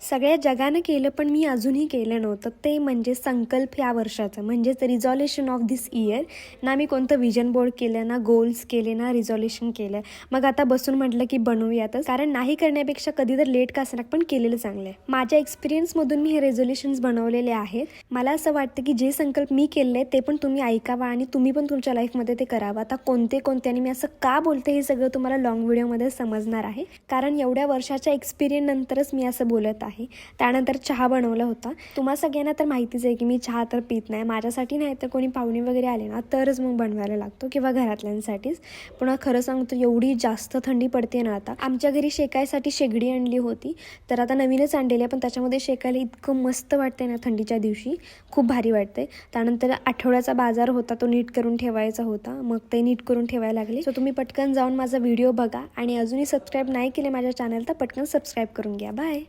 सगळ्या जगानं केलं पण मी अजूनही केलं नव्हतं ते म्हणजे संकल्प या वर्षाचं, म्हणजेच रिझॉल्युशन ऑफ दिस इयर. ना मी कोणतं विजन बोर्ड केलं, ना गोल्स केले, ना रिझॉल्युशन केलं. मग आता बसून म्हटलं की बनवूयातच, कारण नाही करण्यापेक्षा कधी तर लेट का असेना पण केलेलं चांगलं आहे. माझ्या एक्सपिरियन्समधून मी हे रेझोल्युशन्स बनवलेले आहेत. मला असं वाटतं की जे संकल्प मी केले ते पण तुम्ही ऐकावा आणि तुम्ही पण तुमच्या लाईफमध्ये ते करावं. आता कोणते आणि मी असं का बोलते हे सगळं तुम्हाला लॉंग व्हिडिओमध्ये समजणार आहे, कारण एवढ्या वर्षाच्या एक्सपिरियन्स नंतरच मी असं बोलत आहे. त्यानंतर चहा बनवला होता. तुम्हा सगळ्यांना तर माहितीच आहे की मी चहा तर पित नाही. माझ्यासाठी नाही तर कोणी पाहुणे वगैरे आले ना तरच मग बनवायला लागतो, किंवा घरातल्यांसाठीच. पण खरं सांगतो एवढी जास्त थंडी पडते ना, आता आमच्या घरी शेकायसाठी शेगडी आणली होती, तर आता नवीनच आणलेली आहे, पण त्याच्यामध्ये शेकायला इतकं मस्त वाटते ना थंडीच्या दिवशी, खूप भारी वाटते. त्यानंतर आठवड्याचा बाजार होता, तो नीट करून ठेवायचा होता, मग ते नीट करून ठेवायला लागले. सो तुम्ही पटकन जाऊन माझा व्हिडिओ बघा आणि अजूनही सबस्क्राईब नाही केले माझ्या चॅनल तर पटकन सबस्क्राईब करून घ्या. बाय.